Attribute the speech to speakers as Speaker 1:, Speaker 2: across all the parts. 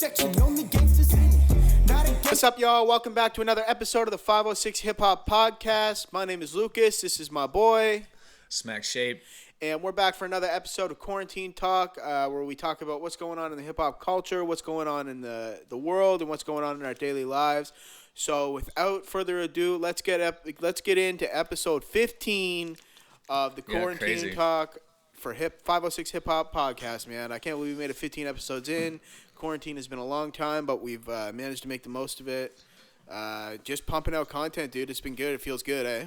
Speaker 1: section, only gangsters in it. Not a
Speaker 2: What's up, y'all? Welcome back to another episode of the 506 Hip Hop Podcast. My name is Lucas. This is my boy.
Speaker 3: Smak shape.
Speaker 2: And we're back for another episode of Quarantine Talk, where we talk about what's going on in the hip-hop culture, what's going on in the world, and what's going on in our daily lives. So without further ado, let's get into episode 15 of the Quarantine Talk for 506 Hip Hop Podcast, man. I can't believe we made it 15 episodes in. Quarantine has been a long time, but we've managed to make the most of it. Just pumping out content, dude. It's been good. It feels good, eh?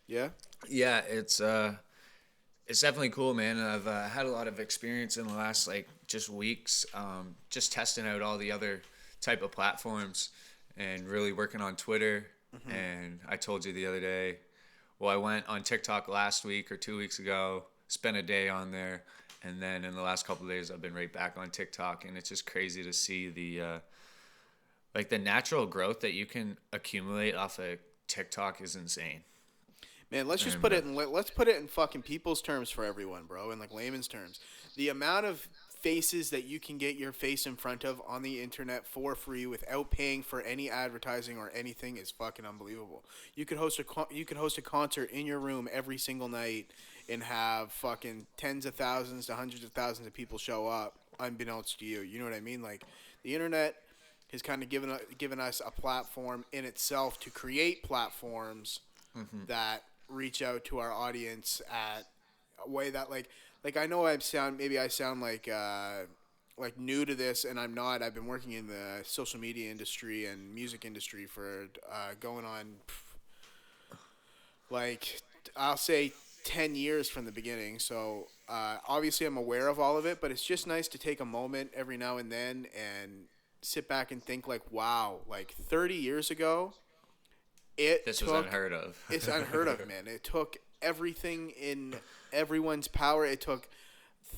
Speaker 2: Yeah?
Speaker 3: Yeah, it's definitely cool, man. I've had a lot of experience in the last just weeks, just testing out all the other type of platforms and really working on Twitter. Mm-hmm. And I told you the other day, I went on TikTok last week or 2 weeks ago, spent a day on there, and then in the last couple of days I've been right back on TikTok, and it's just crazy to see the the natural growth that you can accumulate off of TikTok is insane.
Speaker 2: Man, let's put it in fucking people's terms for everyone, bro, in layman's terms. The amount of faces that you can get your face in front of on the internet for free without paying for any advertising or anything is fucking unbelievable. You could host a concert in your room every single night and have fucking tens of thousands to hundreds of thousands of people show up unbeknownst to you. You know what I mean? The internet has kind of given us a platform in itself to create platforms that reach out to our audience at a way that I know I sound new to this, and I'm not. I've been working in the social media industry and music industry for going on I'll say 10 years from the beginning. So obviously I'm aware of all of it, but it's just nice to take a moment every now and then and sit back and think wow, 30 years ago,
Speaker 3: This was unheard of.
Speaker 2: It's unheard of, man. It took everything in everyone's power. It took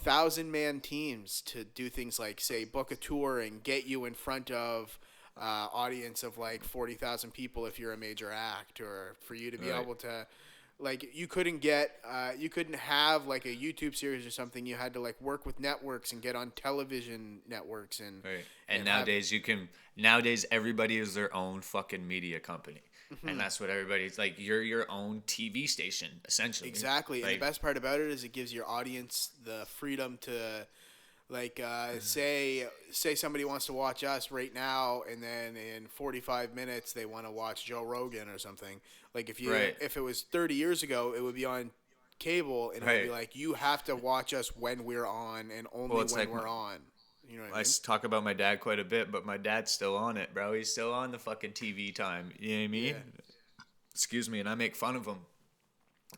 Speaker 2: 1,000-man teams to do things like, say, book a tour and get you in front of audience of 40,000 people if you're a major act, or for you to be able to, you couldn't have a YouTube series or something. You had to work with networks and get on television networks
Speaker 3: and nowadays everybody is their own fucking media company. Mm-hmm. And that's what everybody's you're your own TV station, essentially.
Speaker 2: Exactly. And the best part about it is it gives your audience the freedom to, say somebody wants to watch us right now, and then in 45 minutes they want to watch Joe Rogan or something. If it was 30 years ago, it would be on cable, and it would be you have to watch us when we're on, and only when we're on. You know what I mean?
Speaker 3: I talk about my dad quite a bit, but my dad's still on it, bro. He's still on the fucking TV time. You know what I mean? Yeah. Excuse me, and I make fun of him.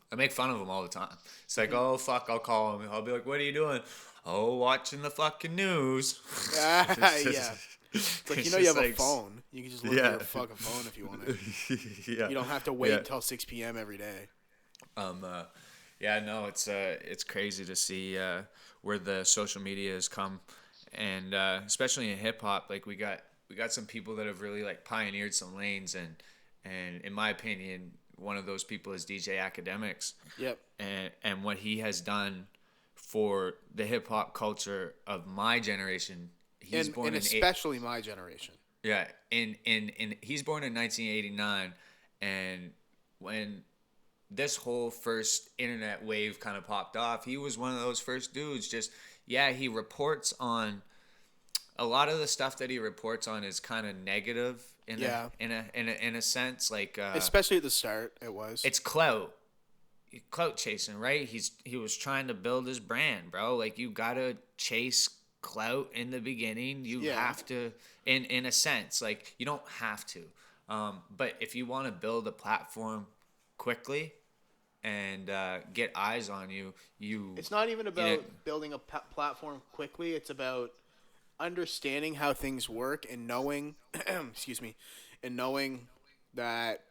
Speaker 3: All the time. It's oh, fuck, I'll call him. I'll be like, what are you doing? Oh, watching the fucking news.
Speaker 2: Yeah. It's you have a phone. You can just look at your fucking phone if you want to. Yeah. You don't have to wait until 6 p.m. every day.
Speaker 3: It's crazy to see where the social media has come. And especially in hip hop, we got some people that have really pioneered some lanes, and in my opinion, one of those people is DJ Academics. Yep. And what he has done for the hip hop culture of my generation,
Speaker 2: especially my generation.
Speaker 3: Yeah, and he's born in 1989, and when this whole first internet wave kind of popped off, he was one of those first dudes. He reports on a lot of the stuff that he reports on is kind of negative in a sense,
Speaker 2: especially at the start.
Speaker 3: It's clout chasing, right? He was trying to build his brand, bro. You gotta chase clout in the beginning. You have to, in a sense, you don't have to, but if you want to build a platform quickly and get eyes on you.
Speaker 2: It's not even about building a platform quickly. It's about understanding how things work and knowing, knowing that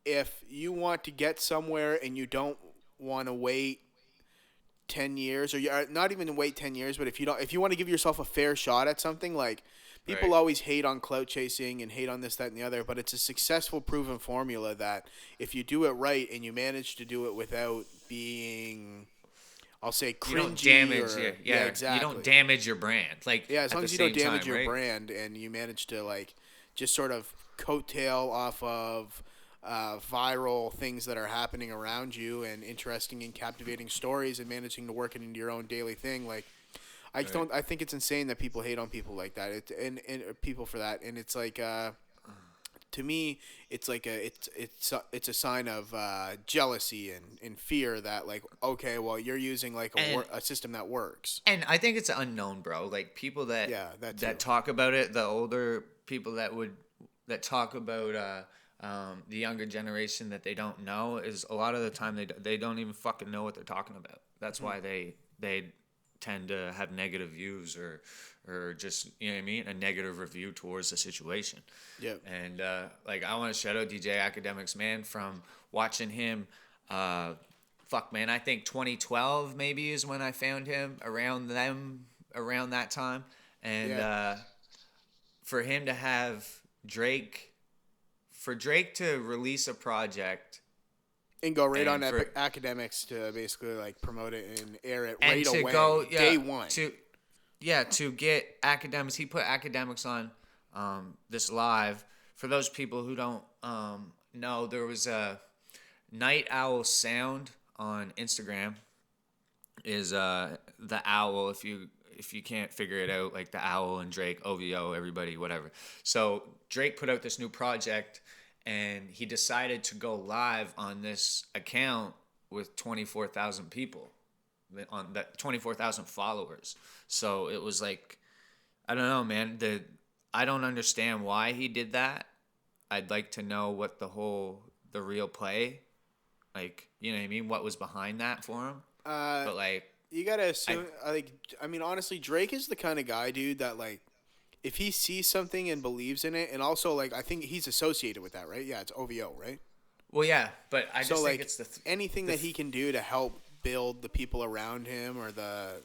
Speaker 2: if you want to get somewhere and you don't want to wait 10 years, or you're not even wait 10 years, but if you want to give yourself a fair shot at something, people always hate on clout chasing and hate on this, that, and the other, but it's a successful, proven formula that if you do it right and you manage to do it without being I'll say
Speaker 3: You don't
Speaker 2: cringy
Speaker 3: damage,
Speaker 2: or
Speaker 3: exactly. You don't damage your brand. Like,
Speaker 2: yeah, as
Speaker 3: at
Speaker 2: long
Speaker 3: the
Speaker 2: as you don't
Speaker 3: same
Speaker 2: damage
Speaker 3: time,
Speaker 2: your
Speaker 3: right?
Speaker 2: brand and you manage to like just sort of coattail off of viral things that are happening around you and interesting and captivating stories and managing to work it into your own daily thing. Like I just
Speaker 3: Right.
Speaker 2: don't. I think it's insane that people hate on people like that. And people for that. And it's like to me, it's like it's a sign of jealousy and fear that like okay, well you're using like
Speaker 3: And
Speaker 2: a system that works.
Speaker 3: And I think it's unknown, bro. Like people that
Speaker 2: Yeah, that
Speaker 3: that
Speaker 2: too.
Speaker 3: talk about it, the older people that talk about the younger generation that they don't know is a lot of the time they don't even fucking know what they're talking about. That's why they tend to have negative views or just, you know what I mean, a negative review towards the situation.
Speaker 2: Yep.
Speaker 3: And like I want to shout out DJ Academics, man, from watching him. Fuck, man, I think 2012 maybe is when I found him around that time, and
Speaker 2: Yeah.
Speaker 3: for him to have Drake, for Drake to release a project
Speaker 2: And go right on
Speaker 3: and for
Speaker 2: academics to basically like promote it and air it
Speaker 3: and
Speaker 2: right
Speaker 3: to
Speaker 2: away,
Speaker 3: go
Speaker 2: day one.
Speaker 3: to get academics. He put academics on this live. For those people who don't know, there was a Night Owl Sound on Instagram. Is the owl, if you can't figure it out, like the owl and Drake, OVO, everybody, whatever. So Drake put out this new project and he decided to go live on this account with 24,000 people, on that 24,000 followers. So it was like, I don't know, man. I don't understand why he did that. I'd like to know what the real play, like, you know what I mean, what was behind that for him. But like,
Speaker 2: You gotta assume. I mean, honestly, Drake is the kind of guy, dude, that like, if he sees something and believes in it, and also like, I think he's associated with that, right? Yeah, it's OVO, right?
Speaker 3: well, yeah, but I
Speaker 2: So
Speaker 3: just think
Speaker 2: like,
Speaker 3: it's
Speaker 2: anything that he can do to help build the people around him or the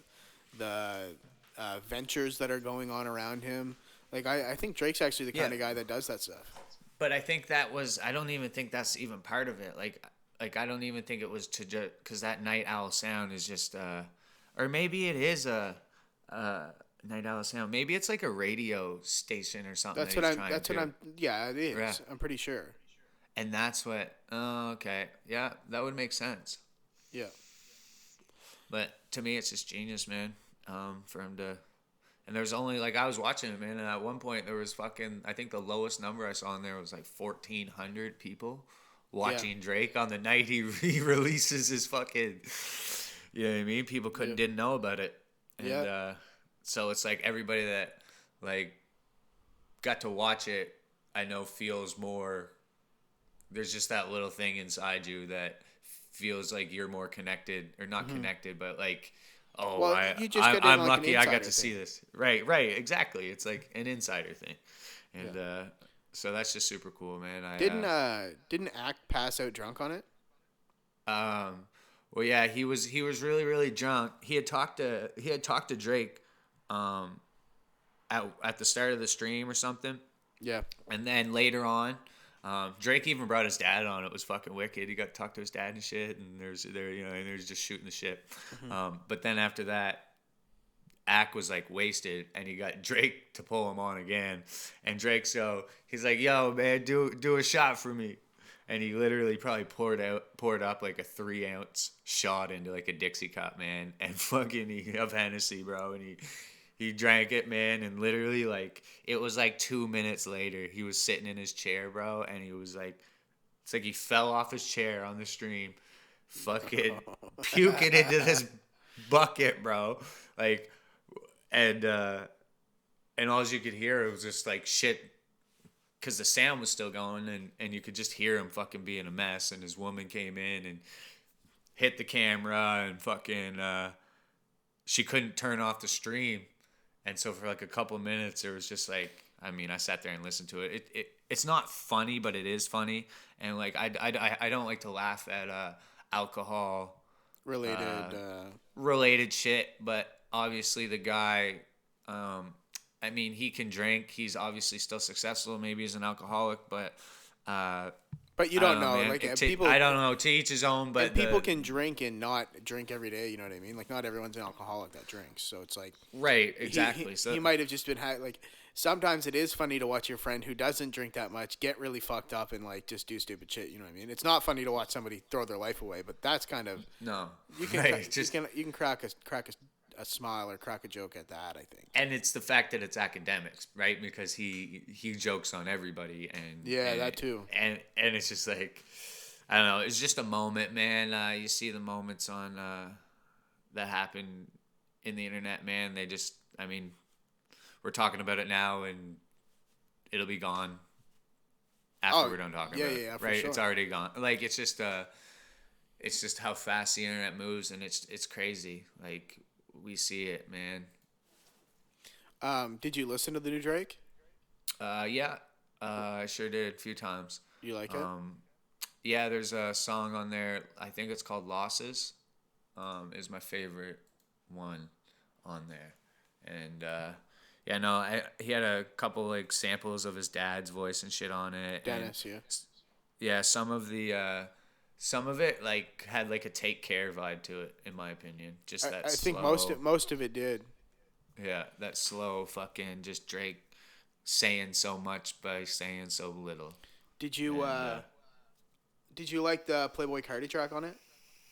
Speaker 2: ventures that are going on around him. Like, I think Drake's actually the kind
Speaker 3: Yeah.
Speaker 2: of guy that does that stuff.
Speaker 3: But I think I don't even think that's even part of it. Like I don't even think it was to just because that Night Owl Sound is just or maybe it is a Night Owl Sound. Maybe it's like a radio station or something.
Speaker 2: That's
Speaker 3: that
Speaker 2: what
Speaker 3: he's
Speaker 2: I'm.
Speaker 3: trying
Speaker 2: That's
Speaker 3: to.
Speaker 2: what I'm. Yeah, it is.
Speaker 3: Yeah.
Speaker 2: I'm pretty sure.
Speaker 3: And that's what. Oh, okay. Yeah, that would make sense.
Speaker 2: Yeah.
Speaker 3: But to me, it's just genius, man. For him to. And there's only like I was watching it, man, and at one point there was fucking. I think the lowest number I saw on there was like 1,400 people watching Drake on the night he releases his fucking. You know what I mean? People didn't know about it, and so it's like everybody that like got to watch it, I know feels more. There's just that little thing inside you that feels like you're more connected, or not connected, but like, oh,
Speaker 2: Well, you just get in
Speaker 3: I'm
Speaker 2: like an
Speaker 3: lucky I got
Speaker 2: insider
Speaker 3: to see
Speaker 2: thing.
Speaker 3: this. Right, exactly. It's like an insider thing, and so that's just super cool, man.
Speaker 2: Didn't Act pass out drunk on it?
Speaker 3: Well, yeah, he was really really drunk. He had talked to Drake, at the start of the stream or something.
Speaker 2: Yeah.
Speaker 3: And then later on, Drake even brought his dad on. It was fucking wicked. He got to talk to his dad and shit, and and there's just shooting the shit. But then after that, Ack was like wasted, and he got Drake to pull him on again. And Drake, he's like, "Yo, man, do a shot for me." And he literally probably poured up like a 3-ounce shot into like a Dixie cup, man, and fucking of Hennessy, bro, and he drank it, man, and literally, like, it was like 2 minutes later, he was sitting in his chair, bro, and he was like, it's like he fell off his chair on the stream, fucking puking into this bucket, bro, like, and all you could hear, it was just like shit, because the sound was still going, and you could just hear him fucking being a mess, and his woman came in and hit the camera, and fucking, she couldn't turn off the stream. And so for like a couple of minutes, it was just like, I mean, I sat there and listened to it. It's not funny, but it is funny. And like, I don't like to laugh at alcohol related shit. But obviously the guy, I mean, he can drink. He's obviously still successful. Maybe he's an alcoholic, but
Speaker 2: But you
Speaker 3: I don't
Speaker 2: don't
Speaker 3: know,
Speaker 2: know,
Speaker 3: man.
Speaker 2: like
Speaker 3: To, I don't know. To each his own,
Speaker 2: and
Speaker 3: but
Speaker 2: people can drink and not drink every day. You know what I mean? Like not everyone's an alcoholic that drinks. So it's like
Speaker 3: right,
Speaker 2: he
Speaker 3: exactly. So
Speaker 2: he might have just been like. Sometimes it is funny to watch your friend who doesn't drink that much get really fucked up and like just do stupid shit. You know what I mean? It's not funny to watch somebody throw their life away, but that's kind of
Speaker 3: no,
Speaker 2: you can
Speaker 3: right, just
Speaker 2: you can crack a smile or crack a joke at that. I think.
Speaker 3: and it's the fact that it's academics, right? Because he jokes on everybody,
Speaker 2: Yeah, that too.
Speaker 3: and it's just like I don't know. It's just a moment, man. You see the moments on that happen in the internet, man. They just, I mean, we're talking about it now, and it'll be gone after we're done talking about it,
Speaker 2: for
Speaker 3: right?
Speaker 2: sure.
Speaker 3: It's already gone. Like it's just how fast the internet moves, and it's crazy. Like we see it, man.
Speaker 2: Did you listen to the new Drake?
Speaker 3: Yeah, I sure did a few times.
Speaker 2: You like it?
Speaker 3: Yeah, there's a song on there. I think it's called "Losses." Is my favorite one on there, and yeah, no, he had a couple like samples of his dad's voice and shit on it.
Speaker 2: Dennis,
Speaker 3: and,
Speaker 2: yeah.
Speaker 3: Yeah, some of it like had like a Take Care vibe to it, in my opinion. Just that
Speaker 2: I think
Speaker 3: slow,
Speaker 2: most of it did.
Speaker 3: yeah, that slow fucking just Drake saying so much by saying so little.
Speaker 2: Did you
Speaker 3: And,
Speaker 2: did you like the Playboy Cardi track on it?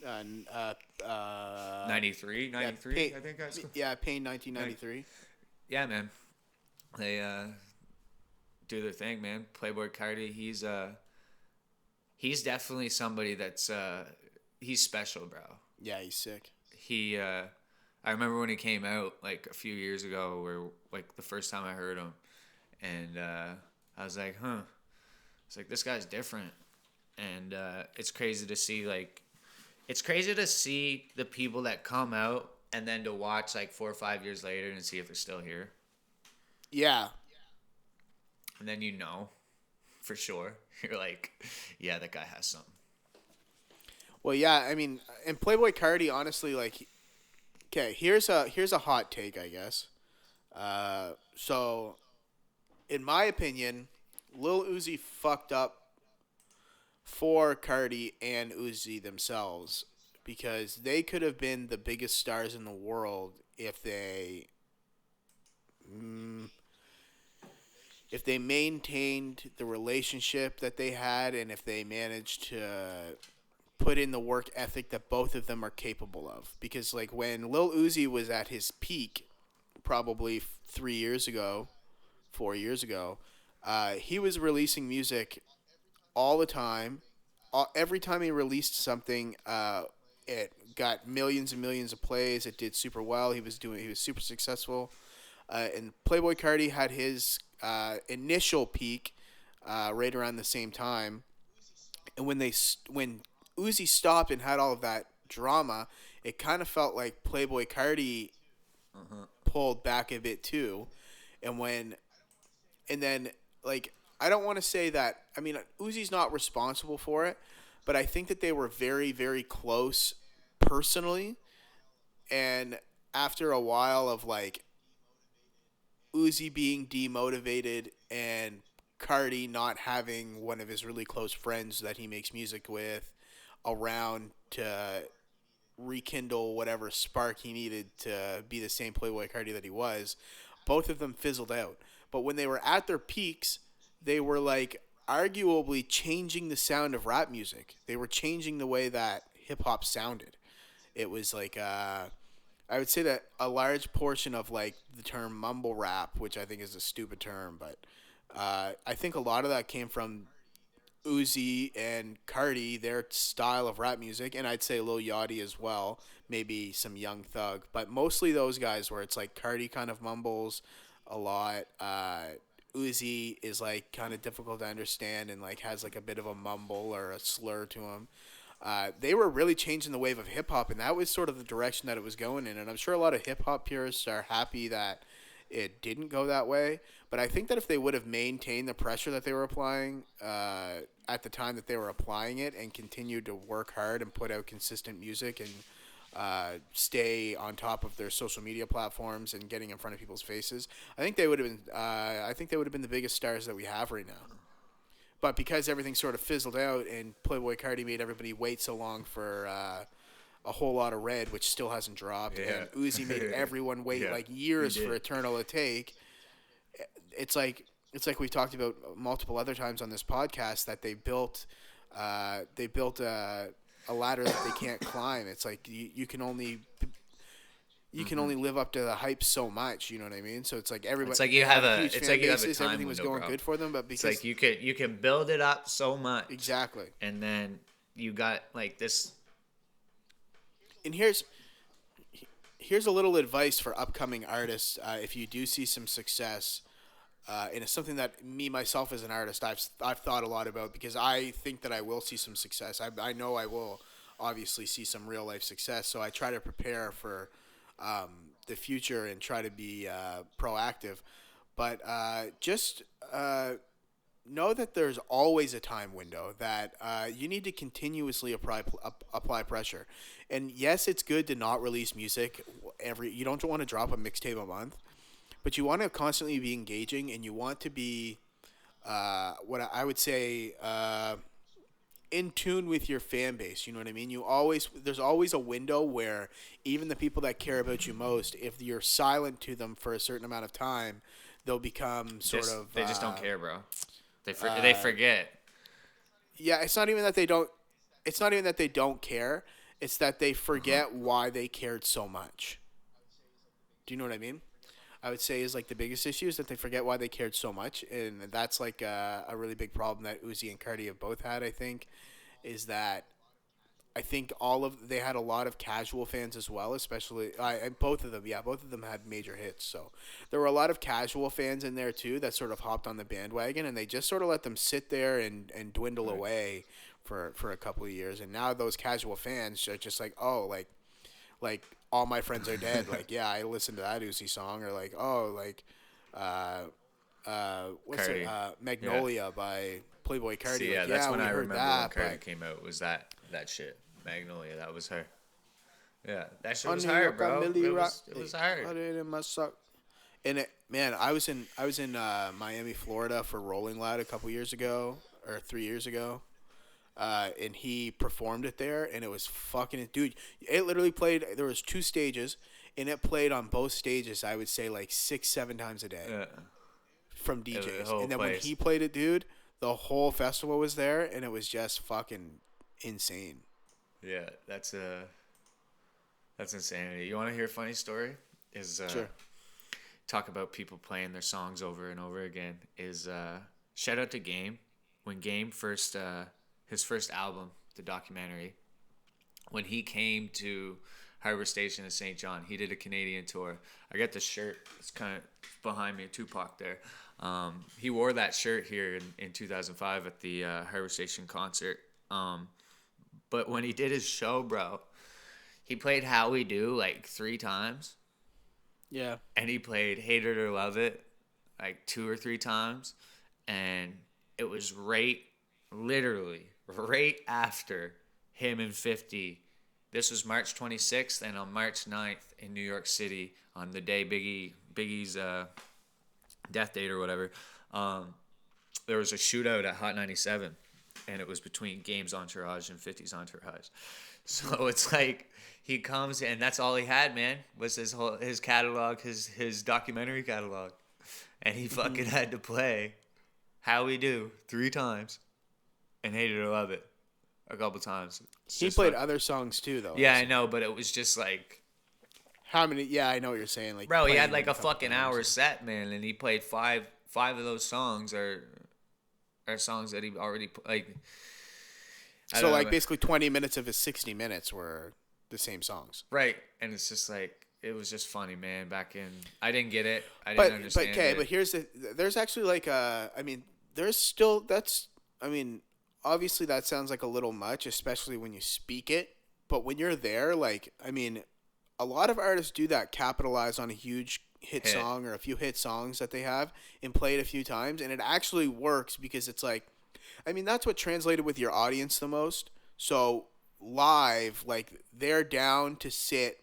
Speaker 3: 93,
Speaker 2: yeah,
Speaker 3: 93, I think that's.
Speaker 2: yeah, Pain 1993.
Speaker 3: Yeah, man. They do their thing, man. Playboy Cardi, he's definitely somebody that's he's special, bro.
Speaker 2: Yeah, he's sick.
Speaker 3: He I remember when he came out like a few years ago, where like the first time I heard him, and I was like, huh. It's like this guy's different, and it's crazy to see the people that come out and then to watch like 4 or 5 years later and see if they're still here,
Speaker 2: Yeah.
Speaker 3: and then for sure you're like, yeah, that guy has something.
Speaker 2: Well, yeah, I mean, and Playboy Cardi, honestly, like, okay, here's a hot take, I guess. So, in my opinion, Lil Uzi fucked up for Cardi and Uzi themselves because they could have been the biggest stars in the world if they maintained the relationship that they had and if they managed to put in the work ethic that both of them are capable of. Because like when Lil Uzi was at his peak, probably 3 years ago, 4 years ago, he was releasing music all the time. Every time he released something, it got millions and millions of plays. It did super well. He was super successful. And Playboy Cardi had his initial peak right around the same time. And when Uzi stopped and had all of that drama, it kind of felt like Playboy Cardi pulled back a bit too. And then like I don't want to say that. I mean, Uzi's not responsible for it, but I think that they were very, very close personally. And after a while of like Uzi being demotivated and Cardi not having one of his really close friends that he makes music with around to rekindle whatever spark he needed to be the same Playboy Cardi that he was, both of them fizzled out. But when they were at their peaks, they were like arguably changing the sound of rap music. They were changing the way that hip hop sounded. It was like I would say that a large portion of like the term mumble rap, which I think is a stupid term, but I think a lot of that came from Uzi and Cardi, their style of rap music, and I'd say Lil Yachty as well, maybe some Young Thug, but mostly those guys where it's like Cardi kind of mumbles a lot. Uzi is like kind of difficult to understand and like has like a bit of a mumble or a slur to him. They were really changing the wave of hip hop, and that was sort of the direction that it was going in. And I'm sure a lot of hip hop purists are happy that it didn't go that way. But I think that if they would have maintained the pressure that they were applying at the time that they were applying it and continued to work hard and put out consistent music and stay on top of their social media platforms and getting in front of people's faces, I think they would have been. I think they would have been the biggest stars that we have right now. but because everything sort of fizzled out and Playboy Cardi made everybody wait so long for a whole lot of Red, which still hasn't dropped,
Speaker 3: Yeah.
Speaker 2: and Uzi made everyone wait
Speaker 3: Yeah,
Speaker 2: like years
Speaker 3: he did.
Speaker 2: for Eternal to take. It's like we've talked about multiple other times on this podcast that they built a ladder that they can't climb. It's like you can only live up to the hype so much. You know what I mean? So it's like everybody.
Speaker 3: It's like you have
Speaker 2: huge fan bases,
Speaker 3: time
Speaker 2: everything was
Speaker 3: window,
Speaker 2: going
Speaker 3: bro.
Speaker 2: good for them, but
Speaker 3: It's
Speaker 2: because
Speaker 3: like you can build it up so much.
Speaker 2: exactly.
Speaker 3: And then you got like this.
Speaker 2: And here's a little advice for upcoming artists. If you do see some success, and it's something that me myself as an artist I've thought a lot about, because I think that I will see some success. I know I will obviously see some real life success. So I try to prepare for the future and try to be proactive. But just know that there's always a time window that you need to continuously apply pressure. And yes, it's good to not release music you don't want to drop a mixtape a month, but you want to constantly be engaging, and you want to be what I would say in tune with your fan base. You know what I mean? There's always a window where even the people that care about you most, if you're silent to them for a certain amount of time, they'll become
Speaker 3: They just don't care, bro. They forget.
Speaker 2: Yeah, it's not even that they don't. It's not even that they don't care. It's that they forget why they cared so much. Do you know what I mean? I would say is like the biggest issue is that they forget why they cared so much, and that's like a really big problem that Uzi and Cardi have both had. I think is that I think they had a lot of casual fans as well, especially and both of them. Yeah, both of them had major hits. So there were a lot of casual fans in there too that sort of hopped on the bandwagon, and they just sort of let them sit there and dwindle away for a couple of years. And now those casual fans are just like, oh, like all my friends are dead. Like, yeah, I listened to that Uzi song, or like, oh, like, what's
Speaker 3: Cardi.
Speaker 2: it? Magnolia by Playboy Cardi.
Speaker 3: See, yeah,
Speaker 2: like,
Speaker 3: that's when
Speaker 2: we
Speaker 3: I
Speaker 2: heard
Speaker 3: remember
Speaker 2: that,
Speaker 3: when Cardi
Speaker 2: but
Speaker 3: came out. Was that shit? Magnolia, that was her. Yeah, that shit
Speaker 2: on
Speaker 3: was
Speaker 2: New
Speaker 3: hard,
Speaker 2: York,
Speaker 3: bro.
Speaker 2: on Millie Rock,
Speaker 3: It was hard.
Speaker 2: Put it in my sock. And man, I was in Miami, Florida for Rolling Loud a couple years ago, or 3 years ago. And he performed it there, and it was fucking dude. It literally played. There was 2 stages, and it played on both stages. I would say like 6-7 times a day
Speaker 3: Yeah.
Speaker 2: from
Speaker 3: was the
Speaker 2: DJs.
Speaker 3: whole
Speaker 2: And then when
Speaker 3: place.
Speaker 2: he played it, dude, the whole festival was there, and it was just fucking insane.
Speaker 3: Yeah, that's insanity. You want to hear a funny story?
Speaker 2: Sure.
Speaker 3: Talk about people playing their songs over and over again. Shout out to Game. When Game first his first album, the documentary, when he came to Harbor Station in St. John, he did a Canadian tour. I got the shirt. It's kind of behind me, Tupac there. He wore that shirt here in 2005 at the Harbor Station concert. But when he did his show, bro, he played How We Do like 3 times.
Speaker 2: Yeah.
Speaker 3: And he played Hate It or Love It like 2 or 3 times. And it was literally right after him and 50. This was March 26th, and on March 9th in New York City, on the day Biggie's death date or whatever, there was a shootout at Hot 97, and it was between Game's Entourage and 50's Entourage. So it's like he comes, and that's all he had, man, was his catalog, his documentary catalog, and he fucking had to play How We Do 3 times and Hate It or Love It a couple times.
Speaker 2: He played other songs too, though.
Speaker 3: Yeah, I know, but it was just like,
Speaker 2: How many? Yeah, I know what you're saying. Like,
Speaker 3: bro, he had
Speaker 2: playing
Speaker 3: like a
Speaker 2: couple
Speaker 3: fucking
Speaker 2: times.
Speaker 3: hour set, man, and he played five of those songs are songs that he already like. I
Speaker 2: So
Speaker 3: don't
Speaker 2: like
Speaker 3: know,
Speaker 2: basically 20 minutes of his 60 minutes were the same songs.
Speaker 3: right, and it's just like it was just funny, man. Back in, I didn't get it. I didn't understand it.
Speaker 2: But there's actually like I mean, obviously that sounds like a little much, especially when you speak it. But when you're there, like, I mean, a lot of artists do that, capitalize on a huge hit song or a few hit songs that they have and play it a few times. And it actually works because it's like, I mean, that's what translated with your audience the most. So live, like, they're down to sit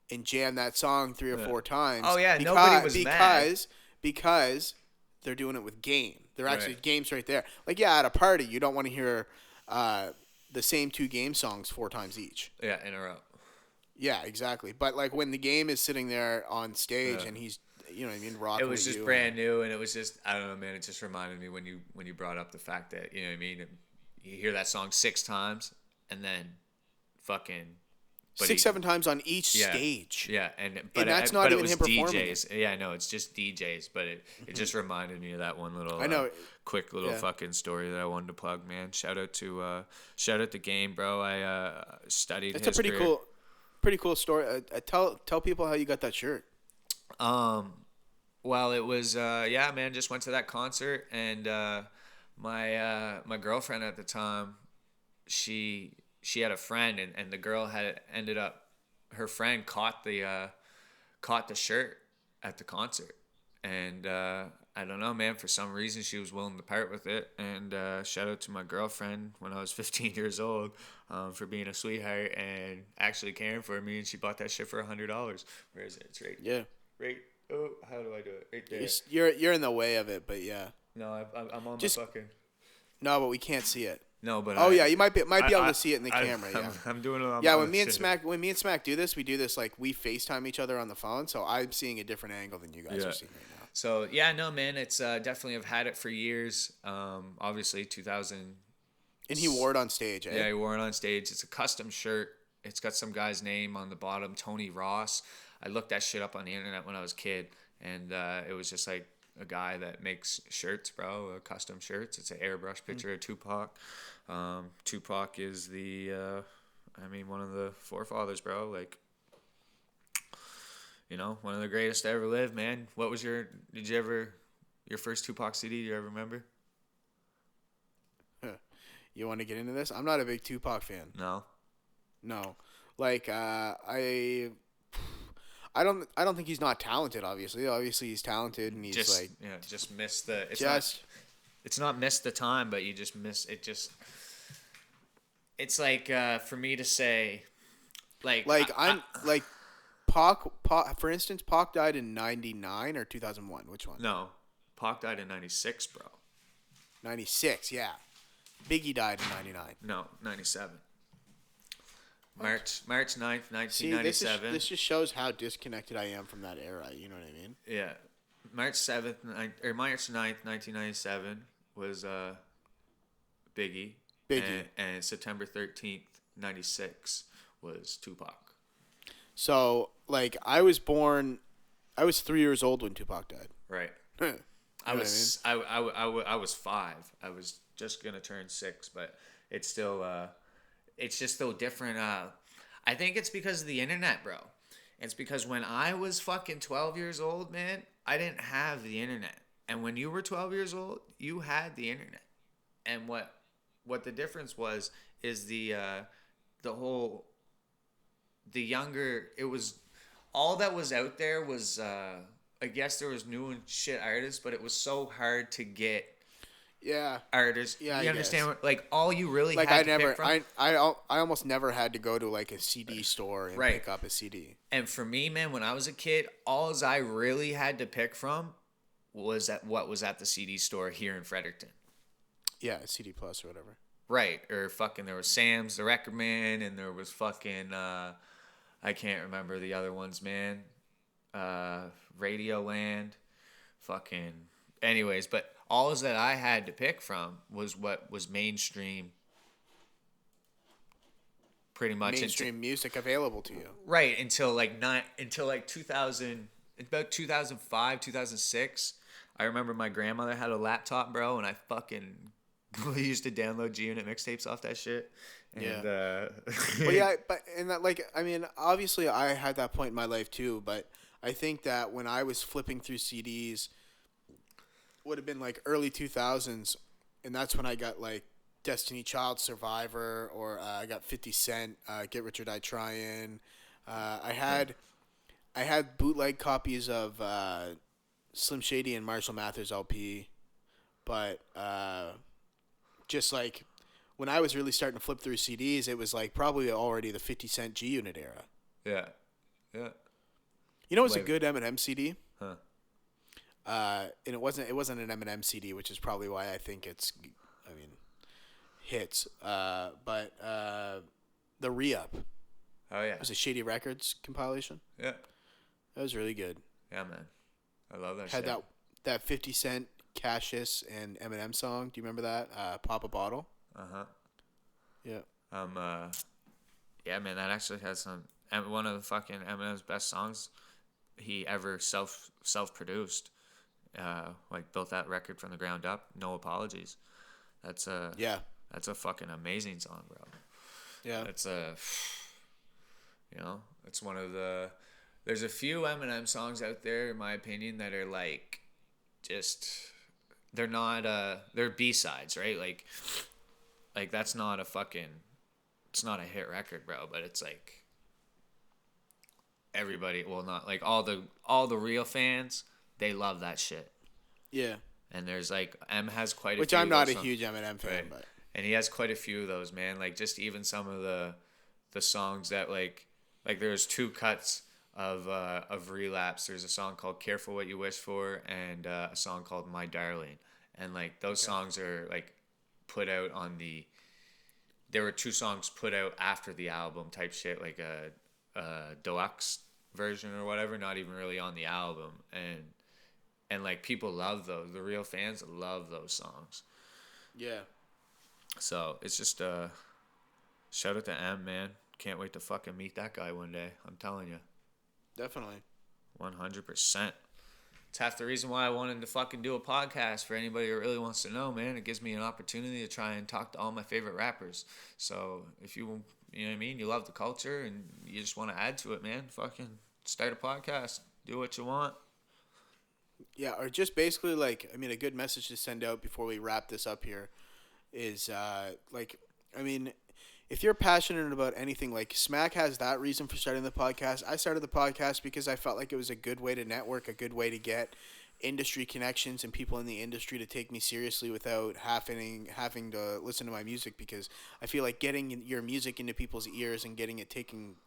Speaker 2: and jam that song 3 or 4 times.
Speaker 3: Oh, yeah, nobody was mad.
Speaker 2: Because they're doing it with Game. They're actually
Speaker 3: Right.
Speaker 2: Game's right there. Like, yeah, at a party, you don't want to hear the same 2 Game songs 4 times each.
Speaker 3: Yeah, in a row.
Speaker 2: Yeah, exactly. But like when the Game is sitting there on stage
Speaker 3: Yeah.
Speaker 2: and he's, you know what I mean, rocking
Speaker 3: It was
Speaker 2: with
Speaker 3: just
Speaker 2: you
Speaker 3: brand new, and it was just, I don't know, man. It just reminded me when you brought up the fact that, you know what I mean, you hear that song 6 times, and then fucking
Speaker 2: 6, 7 times on each
Speaker 3: yeah,
Speaker 2: stage.
Speaker 3: Yeah, and
Speaker 2: that's not
Speaker 3: but
Speaker 2: even
Speaker 3: it was
Speaker 2: him performing
Speaker 3: DJs. Yeah, I know it's just DJs, but it just reminded me of that one little
Speaker 2: I know.
Speaker 3: quick little
Speaker 2: Yeah.
Speaker 3: fucking story that I wanted to plug, man. Shout out to Game, bro. I studied.
Speaker 2: It's
Speaker 3: his
Speaker 2: a pretty
Speaker 3: career.
Speaker 2: cool story. Tell people how you got that shirt.
Speaker 3: Well, it was yeah, man. Just went to that concert, and my girlfriend at the time, she had a friend, and the girl had ended up, her friend caught the shirt at the concert, and I don't know, man. For some reason, she was willing to part with it, and shout out to my girlfriend when I was 15 years old for being a sweetheart and actually caring for me, and she bought that shit for $100. Where is it? It's right.
Speaker 2: Yeah.
Speaker 3: Right. Oh, how do I do it? Right there.
Speaker 2: You're in the way of it, but yeah.
Speaker 3: No, I'm on
Speaker 2: Just-
Speaker 3: my fucking.
Speaker 2: No, but we can't see it.
Speaker 3: No, but
Speaker 2: Oh yeah, you might be able to see it in the camera. Yeah.
Speaker 3: I'm doing it on
Speaker 2: Yeah,
Speaker 3: my
Speaker 2: when me and
Speaker 3: shit.
Speaker 2: Smack do this, we do this like we FaceTime each other on the phone, so I'm seeing a different angle than you guys
Speaker 3: Yeah.
Speaker 2: are seeing right now.
Speaker 3: So yeah, no, man, it's definitely, I've had it for years. Obviously 2000.
Speaker 2: And he wore it on stage, eh?
Speaker 3: Yeah, he wore it on stage. It's a custom shirt. It's got some guy's name on the bottom, Tony Ross. I looked that shit up on the internet when I was a kid, and it was just like a guy that makes shirts, bro, custom shirts. It's an airbrush picture of Tupac. Tupac is one of the forefathers, bro. Like, you know, one of the greatest to ever live, man. What was your first Tupac CD? Do you ever remember?
Speaker 2: You want to get into this? I'm not a big Tupac fan.
Speaker 3: No.
Speaker 2: No, like I don't think he's not talented. Obviously he's talented, and he's
Speaker 3: Just
Speaker 2: like
Speaker 3: just miss the. It's
Speaker 2: just
Speaker 3: not miss the time, but you just miss it. It's like for me to say, like
Speaker 2: Pac. For instance, Pac died in '99 or 2001. Which one?
Speaker 3: No, Pac died in '96, bro.
Speaker 2: '96. Yeah, Biggie died in '99.
Speaker 3: No, '97. March 9th,
Speaker 2: See,
Speaker 3: 1997.
Speaker 2: this just shows how disconnected I am from that era. You know what I mean?
Speaker 3: Yeah, March 7th or March 9th, 1997 was Biggie. And September 13th, 96 was Tupac.
Speaker 2: So, like, I was 3 years old when Tupac died.
Speaker 3: Right.
Speaker 2: You know
Speaker 3: I was 5. I was just gonna turn 6, but it's still it's just so different. I think it's because of the internet, bro. It's because when I was fucking 12 years old, man, I didn't have the internet. And when you were 12 years old, you had the internet. And what the difference was is the younger, it was all that was out there was I guess there was new and shit artists, but it was so hard to get artists.
Speaker 2: Yeah,
Speaker 3: you
Speaker 2: I
Speaker 3: understand?
Speaker 2: guess.
Speaker 3: Like all you really
Speaker 2: Like
Speaker 3: had
Speaker 2: I
Speaker 3: to pick from.
Speaker 2: I almost never had to go to like a CD store and
Speaker 3: Right.
Speaker 2: pick up a CD.
Speaker 3: And for me, man, when I was a kid, all I really had to pick from was at what was at the CD store here in Fredericton.
Speaker 2: Yeah, CD Plus or whatever.
Speaker 3: Right. Or fucking there was Sam's the Record Man, and there was fucking I can't remember the other ones, man. Radioland. Fucking anyways, but all that I had to pick from was what was mainstream. Pretty much
Speaker 2: Mainstream music available to you.
Speaker 3: right until like 2000, about 2005, 2006. I remember my grandmother had a laptop, bro, and I fucking used to download G-Unit mixtapes off that shit. And,
Speaker 2: Well, yeah, but and that, like, I mean, obviously I had that point in my life too, but I think that when I was flipping through CDs, would have been like early 2000s, and that's when I got like Destiny Child, Survivor, or I got 50 Cent, Get Rich or Die Tryin'. I had bootleg copies of Slim Shady and Marshall Mathers LP, but just like when I was really starting to flip through CDs, it was like probably already the 50 Cent G Unit era.
Speaker 3: yeah.
Speaker 2: You know what's a
Speaker 3: Like-
Speaker 2: good Eminem CD?
Speaker 3: Huh.
Speaker 2: And it wasn't an Eminem CD, which is probably why I think hits. But the Re-Up.
Speaker 3: Oh yeah.
Speaker 2: It was a Shady Records compilation.
Speaker 3: Yeah.
Speaker 2: That was really good.
Speaker 3: Yeah, man. I love that
Speaker 2: Had
Speaker 3: shit.
Speaker 2: that 50 Cent, Cassius, and Eminem song. Do you remember that? Pop a Bottle. Yeah.
Speaker 3: Yeah, man. That actually has some. And one of the fucking Eminem's best songs he ever self produced. Like built that record from the ground up. No apologies. That's a fucking amazing song, bro.
Speaker 2: Yeah.
Speaker 3: It's it's one of the. There's a few Eminem songs out there, in my opinion, that are like, just, they're not they're B-sides, right? Like that's not a fucking, it's not a hit record, bro. But it's like everybody, well, not like all the real fans, they love that shit.
Speaker 2: Yeah.
Speaker 3: And there's like has quite a few.
Speaker 2: Which I'm not a
Speaker 3: songs.
Speaker 2: huge Eminem fan,
Speaker 3: Right.
Speaker 2: but
Speaker 3: And he has quite a few of those, man. Like just even some of the songs that like there's two cuts of Relapse. There's a song called Careful What You Wish For and a song called My Darling. And like those songs are like put out on there were two songs put out after the album type shit, like a deluxe version or whatever, not even really on the album. And like people love those. The real fans love those songs.
Speaker 2: yeah.
Speaker 3: So it's just shout out to M, man. Can't wait to fucking meet that guy one day. I'm telling you.
Speaker 2: Definitely.
Speaker 3: 100%. It's half the reason why I wanted to fucking do a podcast for anybody who really wants to know, man. It gives me an opportunity to try and talk to all my favorite rappers. So if you know what I mean, you love the culture and you just want to add to it, man, fucking start a podcast. Do what you want.
Speaker 2: Yeah, or just basically like, I mean, a good message to send out before we wrap this up here is if you're passionate about anything, like Smak has that reason for starting the podcast. I started the podcast because I felt like it was a good way to network, a good way to get industry connections and people in the industry to take me seriously without having to listen to my music, because I feel like getting your music into people's ears and getting it taken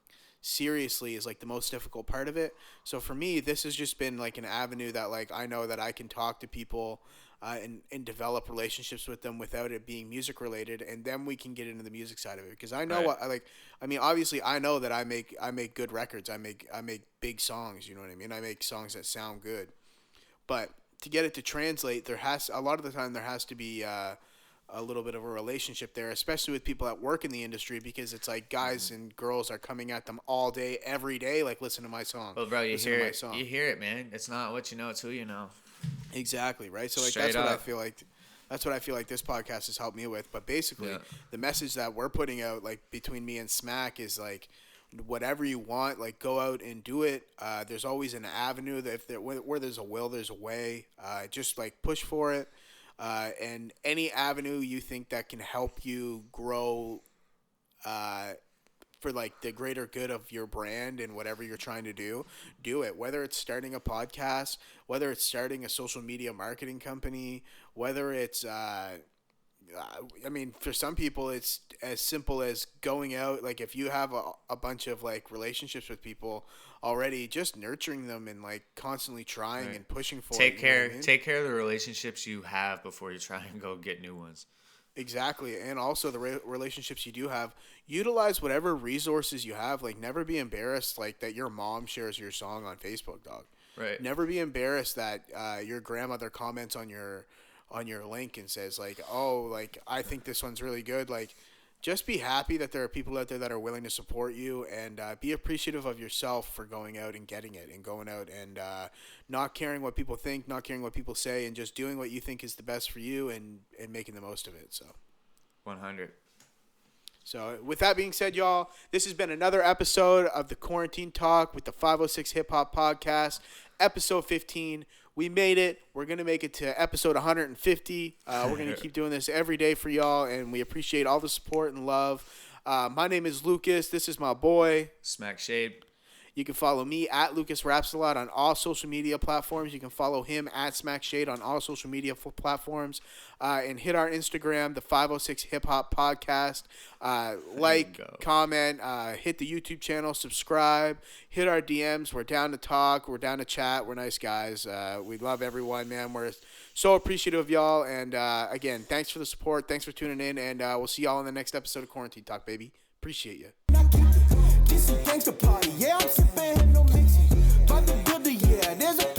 Speaker 2: seriously is like the most difficult part of it. So for me, this has just been like an avenue that like I know that I can talk to people and develop relationships with them without it being music related, and then we can get into the music side of it, because I know what I like. I mean, obviously I know that I make good records. I make big songs, you know what I mean? I make songs that sound good. But to get it to translate, a lot of the time there has to be a little bit of a relationship there, especially with people that work in the industry, because it's like guys and girls are coming at them all day, every day, like, listen to my song.
Speaker 3: Well, bro, you hear it, man. It's not what you know, it's who you know.
Speaker 2: Exactly, right? So like
Speaker 3: Straight
Speaker 2: that's what
Speaker 3: up.
Speaker 2: I feel like this podcast has helped me with. But basically, the message that we're putting out, like between me and Smak, is like, whatever you want, like go out and do it. There's always an avenue that where there's a will, there's a way. Just like push for it. And any avenue you think that can help you grow for like the greater good of your brand and whatever you're trying to do it. Whether it's starting a podcast, whether it's starting a social media marketing company, whether it's for some people it's as simple as going out. Like if you have a bunch of like relationships with people already, just nurturing them and like constantly trying and pushing for
Speaker 3: take care of the relationships you have before you try and go get new ones.
Speaker 2: Exactly. And also the relationships you do have, utilize whatever resources you have. Like never be embarrassed like that your mom shares your song on Facebook, dog.
Speaker 3: Right.
Speaker 2: Never be embarrassed that your grandmother comments on your link and says like, oh, like I think this one's really good. Like just be happy that there are people out there that are willing to support you, and be appreciative of yourself for going out and getting it and going out and not caring what people think, not caring what people say, and just doing what you think is the best for you and making the most of it. So
Speaker 3: 100.
Speaker 2: So with that being said, y'all, this has been another episode of the Quarantine Talk with the 506 Hip Hop Podcast, episode 15. We made it. We're going to make it to episode 150. We're going to keep doing this every day for y'all, and we appreciate all the support and love. My name is Lucas. This is my boy.
Speaker 3: Smack Shade.
Speaker 2: You can follow me at Lucas Rapsalot on all social media platforms. You can follow him at Smak Shade on all social media platforms. And hit our Instagram, the 506 Hip Hop Podcast. Comment, hit the YouTube channel, subscribe, hit our DMs. We're down to talk. We're down to chat. We're nice guys. We love everyone, man. We're so appreciative of y'all. And again, thanks for the support. Thanks for tuning in. And we'll see y'all in the next episode of Quarantine Talk, baby. Appreciate you.
Speaker 1: This is gangsta party, yeah, I'm sipping, no mixing. About to build the, yeah, there's a